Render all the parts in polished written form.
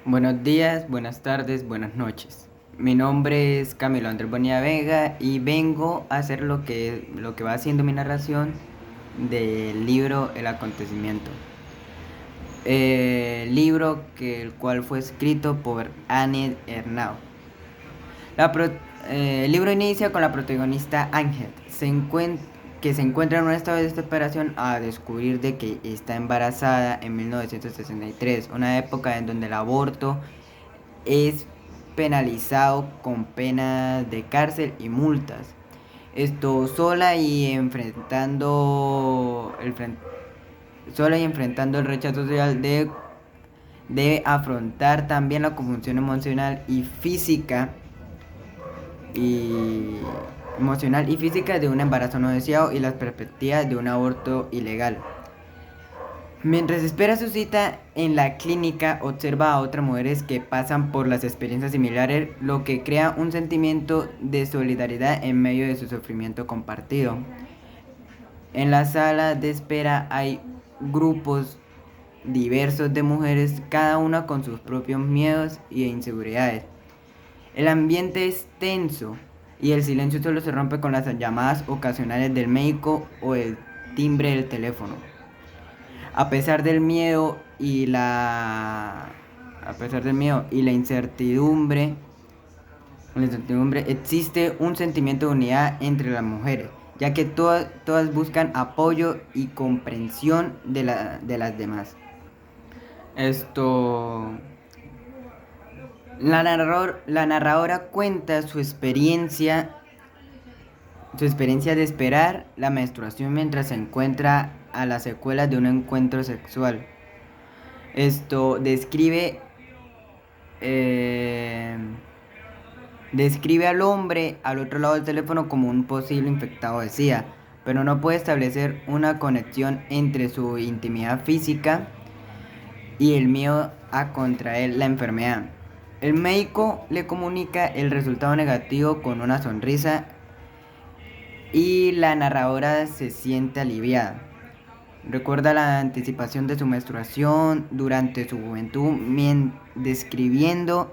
Buenos días, buenas tardes, buenas noches. Mi nombre es Camilo Andrés Bonilla Vega y vengo a hacer lo que va haciendo mi narración del libro El Acontecimiento. El cual fue escrito por Anne Ernaux. La pro- el libro inicia con la protagonista Ángel, que se encuentra en un estado de desesperación a descubrir de que está embarazada en 1963, una época en donde el aborto es penalizado con penas de cárcel y multas. Esto sola y enfrentando el rechazo social de afrontar también la confusión y emocional y física de un embarazo no deseado y las perspectivas de un aborto ilegal. Mientras espera su cita en la clínica, observa a otras mujeres que pasan por las experiencias similares, lo que crea un sentimiento de solidaridad en medio de su sufrimiento compartido. En la sala de espera hay grupos diversos de mujeres, cada una con sus propios miedos e inseguridades. El ambiente es tenso y el silencio solo se rompe con las llamadas ocasionales del médico o el timbre del teléfono. A pesar del miedo y la a pesar del miedo y la incertidumbre existe un sentimiento de unidad entre las mujeres, ya que todas buscan apoyo y comprensión de las demás. Esto la narradora cuenta su experiencia de esperar la menstruación mientras se encuentra a las secuelas de un encuentro sexual. Esto eh, describe al hombre al otro lado del teléfono como un posible infectado de SIDA, pero no puede establecer una conexión entre su intimidad física y el miedo a contraer la enfermedad. El médico le comunica el resultado negativo con una sonrisa y la narradora se siente aliviada. Recuerda la anticipación de su menstruación durante su juventud, describiendo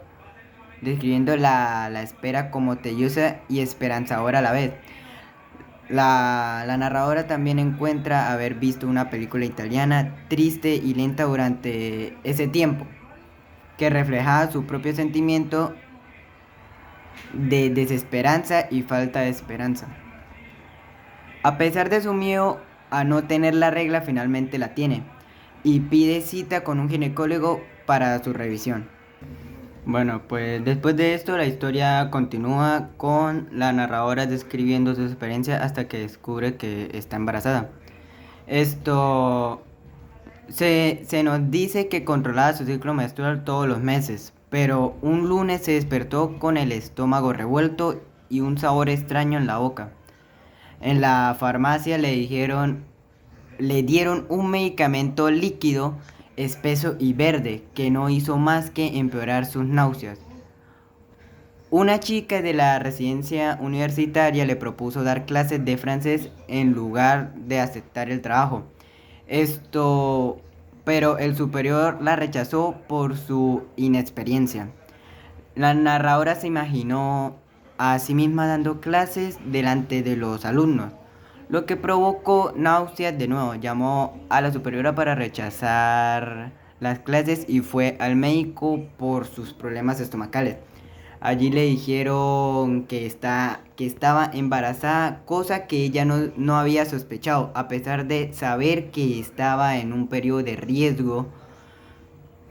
la espera como tellosa y esperanzadora a la vez. La narradora también encuentra haber visto una película italiana triste y lenta durante ese tiempo, que reflejaba su propio sentimiento de desesperanza y falta de esperanza. A pesar de su miedo a no tener la regla, finalmente la tiene y pide cita con un ginecólogo para su revisión. Bueno, pues después de esto la historia continúa con la narradora describiendo su experiencia hasta que descubre que está embarazada. Esto se nos dice que controlaba su ciclo menstrual todos los meses, pero un lunes se despertó con el estómago revuelto y un sabor extraño en la boca. En la farmacia le dieron un medicamento líquido, espeso y verde, que no hizo más que empeorar sus náuseas. Una chica de la residencia universitaria le propuso dar clases de francés en lugar de aceptar el trabajo. Esto, pero el superior la rechazó por su inexperiencia. La narradora se imaginó a sí misma dando clases delante de los alumnos, lo que provocó náuseas de nuevo. Llamó a la superiora para rechazar las clases y fue al médico por sus problemas estomacales. Allí le dijeron que estaba embarazada, cosa que ella no había sospechado, a pesar de saber que estaba en un periodo de riesgo.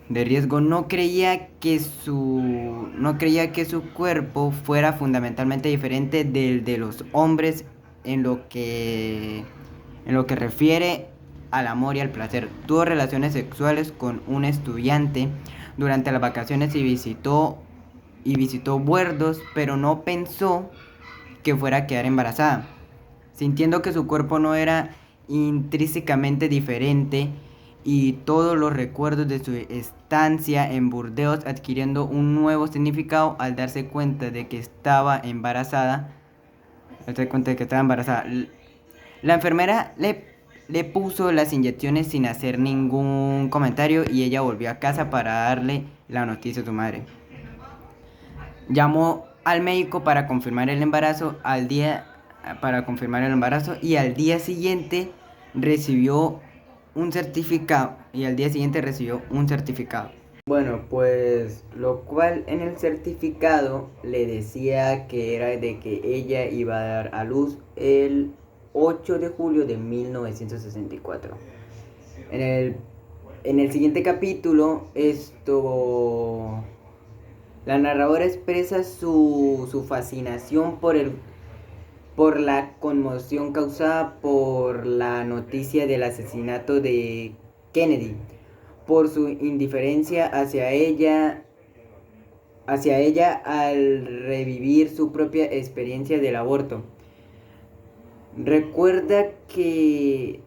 No creía que su cuerpo fuera fundamentalmente diferente del de los hombres en lo que refiere al amor y al placer. Tuvo relaciones sexuales con un estudiante durante las vacaciones y visitó Buerdos, pero no pensó que fuera a quedar embarazada. Sintiendo que su cuerpo no era intrínsecamente diferente y todos los recuerdos de su estancia en Burdeos adquiriendo un nuevo significado al darse cuenta de que estaba embarazada. La enfermera le puso las inyecciones sin hacer ningún comentario y ella volvió a casa para darle la noticia a su madre. Llamó al médico para confirmar el embarazo y al día siguiente recibió un certificado Bueno, pues lo cual en el certificado le decía que era de que ella iba a dar a luz el 8 de julio de 1964. En el siguiente capítulo, la narradora expresa su fascinación por la conmoción causada por la noticia del asesinato de Kennedy, por su indiferencia hacia ella al revivir su propia experiencia del aborto. Recuerda que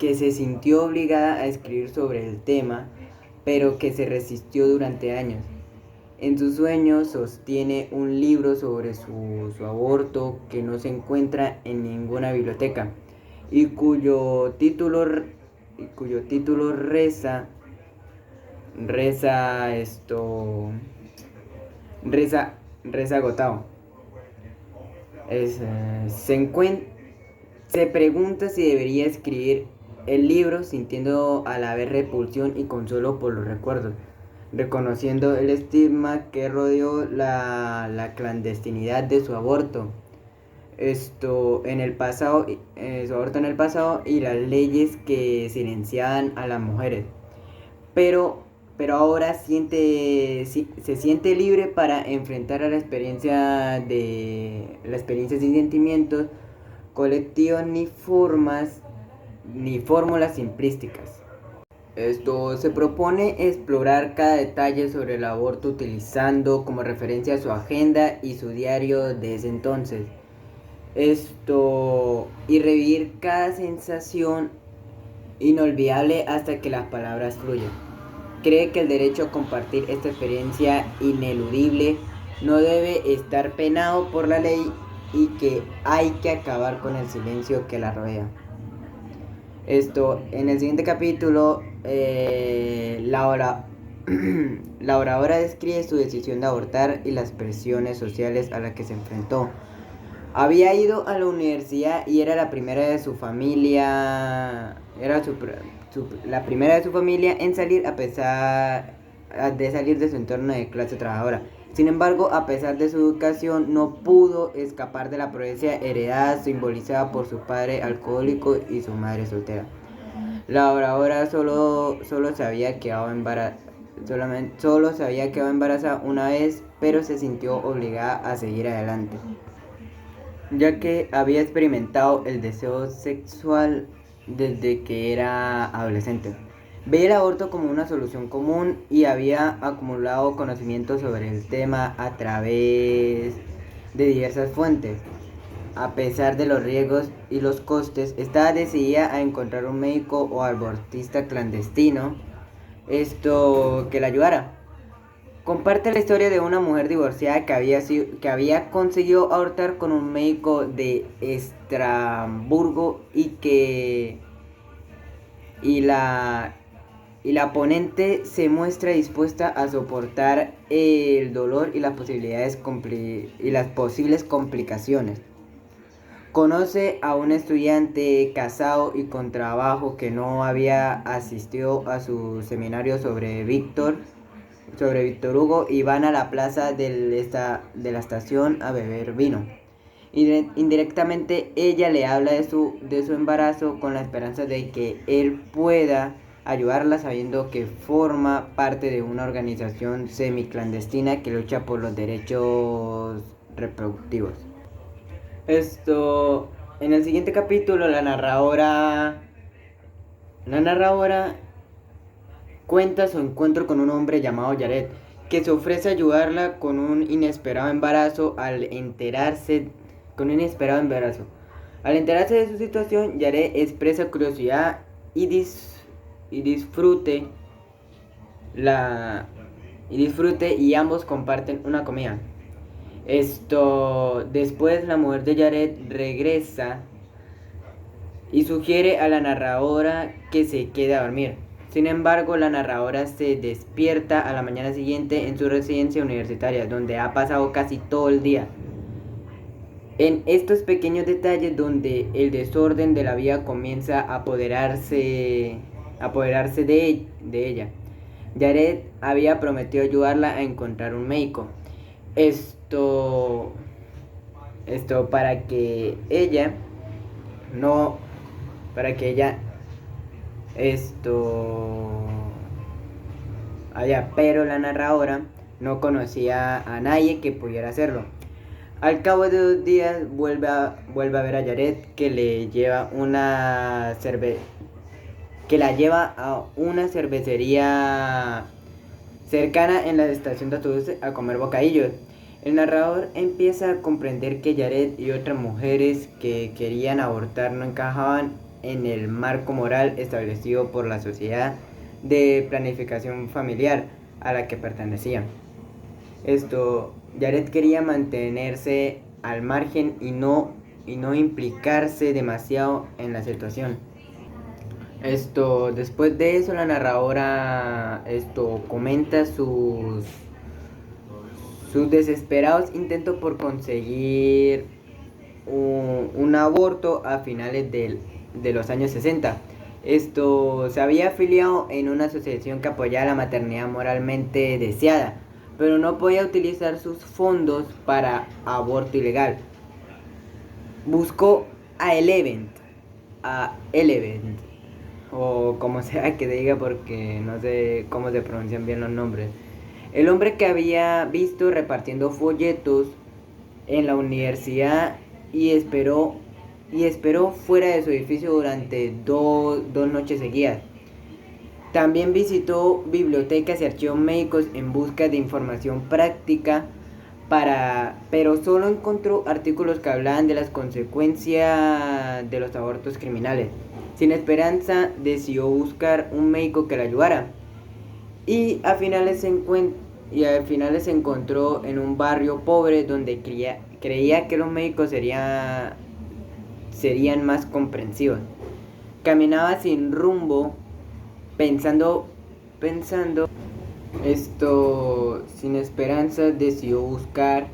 se sintió obligada a escribir sobre el tema, pero que se resistió durante años. En sus sueños sostiene un libro sobre su aborto que no se encuentra en ninguna biblioteca y cuyo título reza agotado. Se pregunta si debería escribir el libro, sintiendo a la vez repulsión y consuelo por los recuerdos, reconociendo el estigma que rodeó la clandestinidad de su aborto. Su aborto en el pasado y las leyes que silenciaban a las mujeres. Pero ahora se siente libre para enfrentar a la experiencia sin sentimientos colectivos ni fórmulas simplísticas. Se propone explorar cada detalle sobre el aborto utilizando como referencia su agenda y su diario de ese entonces. Y revivir cada sensación inolvidable hasta que las palabras fluyan. Cree que el derecho a compartir esta experiencia ineludible no debe estar penado por la ley y que hay que acabar con el silencio que la rodea. En el siguiente capítulo, la oradora describe su decisión de abortar y las presiones sociales a las que se enfrentó. Había ido a la universidad y era la primera de su familia. La primera de su familia en salir a pesar de salir de su entorno de clase trabajadora. Sin embargo, a pesar de su educación, no pudo escapar de la pobreza heredada simbolizada por su padre alcohólico y su madre soltera. La oradora solo se había quedado embarazada una vez, pero se sintió obligada a seguir adelante, ya que había experimentado el deseo sexual desde que era adolescente. Veía el aborto como una solución común y había acumulado conocimiento sobre el tema a través de diversas fuentes. A pesar de los riesgos y los costes, estaba decidida a encontrar un médico o abortista clandestino que la ayudara. Comparte la historia de una mujer divorciada que había conseguido abortar con un médico de Estrasburgo y la ponente se muestra dispuesta a soportar el dolor y las posibles complicaciones. Conoce a un estudiante casado y con trabajo que no había asistido a su seminario sobre Víctor Hugo y van a la plaza de la estación a beber vino. Indirectamente ella le habla de su embarazo con la esperanza de que él pueda ayudarla, sabiendo que forma parte de una organización semiclandestina que lucha por los derechos reproductivos. En el siguiente capítulo la narradora cuenta su encuentro con un hombre llamado Jared, que se ofrece a ayudarla con un inesperado embarazo. Al enterarse de su situación, Jared expresa curiosidad y disfrute y ambos comparten una comida. Después la mujer de Jared regresa y sugiere a la narradora que se quede a dormir. Sin embargo, la narradora se despierta a la mañana siguiente en su residencia universitaria, donde ha pasado casi todo el día. En estos pequeños detalles donde el desorden de la vida comienza a apoderarse de ella. Jared había prometido ayudarla a encontrar un médico. Esto, esto para que ella no, para que ella, esto, pero la narradora no conocía a nadie que pudiera hacerlo. Al cabo de 2 días vuelve a ver a Jared que la lleva a una cervecería cercana en la estación de autobuses a comer bocadillos. El narrador empieza a comprender que Jared y otras mujeres que querían abortar no encajaban en el marco moral establecido por la sociedad de planificación familiar a la que pertenecían. Jared quería mantenerse al margen y no implicarse demasiado en la situación. Después de eso la narradora comenta sus desesperados intentos por conseguir un aborto a finales de los años 60. Se había afiliado en una asociación que apoyaba la maternidad moralmente deseada, pero no podía utilizar sus fondos para aborto ilegal. Buscó a Elevent, o como sea que diga, porque no sé cómo se pronuncian bien los nombres. El hombre que había visto repartiendo folletos en la universidad y esperó fuera de su edificio durante dos noches seguidas. También visitó bibliotecas y archivos médicos en busca de información práctica, pero solo encontró artículos que hablaban de las consecuencias de los abortos criminales. Sin esperanza, decidió buscar un médico que la ayudara. Y a finales se encontró en un barrio pobre donde creía que los médicos serían más comprensivos. Caminaba sin rumbo, pensando, sin esperanza, decidió buscar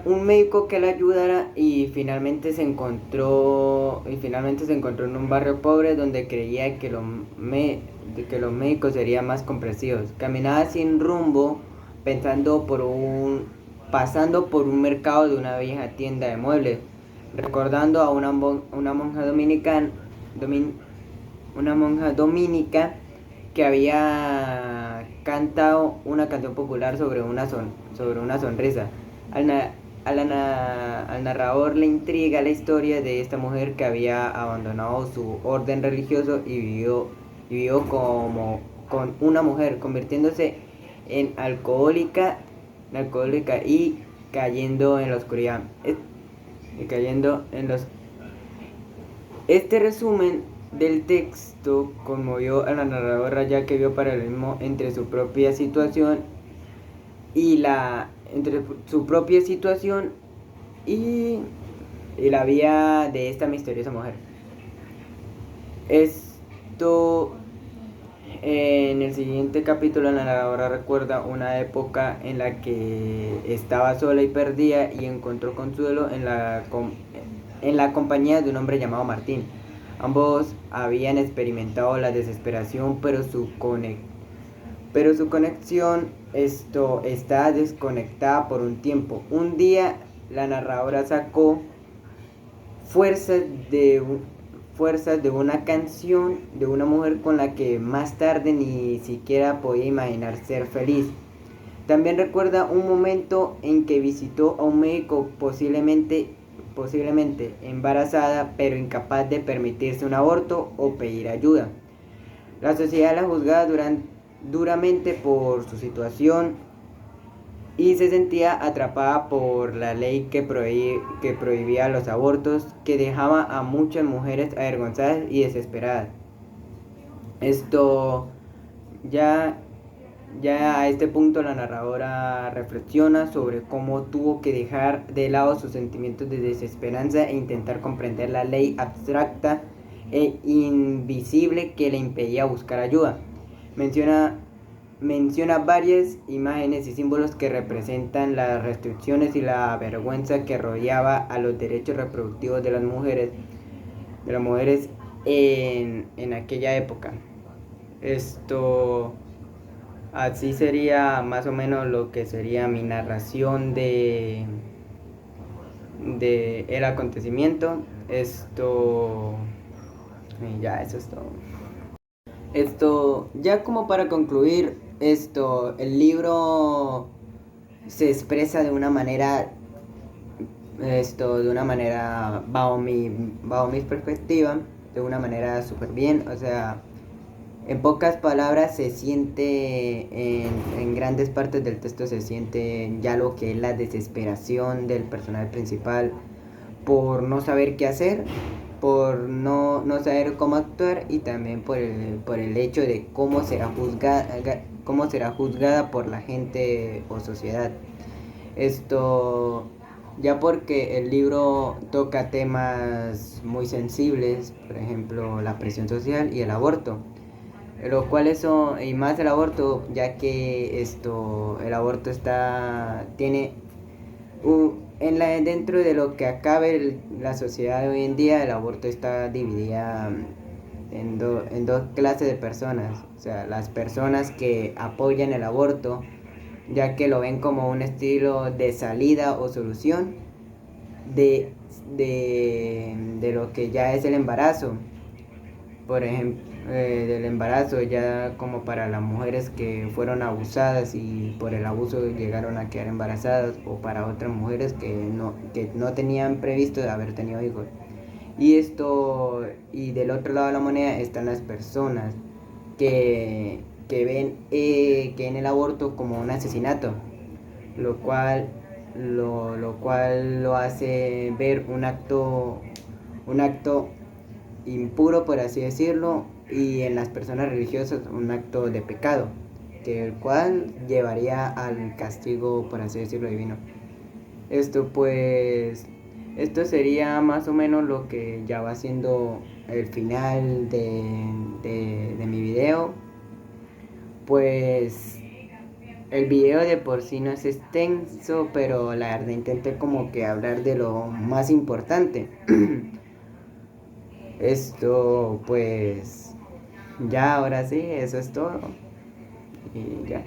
un médico que la ayudara y finalmente se encontró en un barrio pobre donde creía que los médicos serían más comprensivos. Caminaba sin rumbo, pasando por un mercado de una vieja tienda de muebles, recordando a una monja dominica que había cantado una canción popular sobre una sonrisa. Al narrador le intriga la historia de esta mujer que había abandonado su orden religioso y vivió con una mujer, convirtiéndose en alcohólica y cayendo en la oscuridad. Este resumen del texto conmovió a la narradora, ya que vio paralelismo entre su propia situación y la vida de esta misteriosa mujer. En el siguiente capítulo la narradora recuerda una época en la que estaba sola y perdida y encontró consuelo en la compañía de un hombre llamado Martín. Ambos habían experimentado la desesperación, pero su conexión está desconectada por un tiempo. Un día la narradora sacó fuerzas de una canción de una mujer con la que más tarde ni siquiera podía imaginar ser feliz. También recuerda un momento en que visitó a un médico posiblemente embarazada, pero incapaz de permitirse un aborto o pedir ayuda. La sociedad la juzgaba duramente por su situación y se sentía atrapada por la ley que prohibía los abortos, que dejaba a muchas mujeres avergonzadas y desesperadas. Ya Ya a este punto la narradora reflexiona sobre cómo tuvo que dejar de lado sus sentimientos de desesperanza e intentar comprender la ley abstracta e invisible que le impedía buscar ayuda. Menciona, menciona varias imágenes y símbolos que representan las restricciones y la vergüenza que rodeaba a los derechos reproductivos de las mujeres en aquella época. Esto Así sería más o menos lo que sería mi narración de el acontecimiento. Y ya, eso es todo. Ya como para concluir, el libro se expresa de una manera, bajo mi perspectiva, de una manera súper bien, o sea, en pocas palabras se siente, en grandes partes del texto se siente ya lo que es la desesperación del personaje principal por no saber qué hacer, por no saber cómo actuar y también por el hecho de cómo será juzgada por la gente o sociedad. Esto ya porque el libro toca temas muy sensibles, por ejemplo la presión social y el aborto, lo cual eso, y más el aborto, ya que el aborto tiene, dentro de lo que acabe la sociedad de hoy en día, el aborto está dividida en dos clases de personas, o sea, las personas que apoyan el aborto, ya que lo ven como un estilo de salida o solución de, de lo que ya es el embarazo, por ejemplo, del embarazo, ya como para las mujeres que fueron abusadas y por el abuso llegaron a quedar embarazadas, o para otras mujeres que no tenían previsto de haber tenido hijos. Y del otro lado de la moneda están las personas que ven que en el aborto como un asesinato, lo cual lo cual lo hace ver un acto impuro, por así decirlo, y en las personas religiosas un acto de pecado, que el cual llevaría al castigo, por así decirlo, divino. Esto pues, esto sería más o menos lo que ya va siendo el final de mi video. Pues el video de por sí no es extenso, pero la verdad intenté como que hablar de lo más importante. Pues ya, ahora sí, eso es todo. Y ya.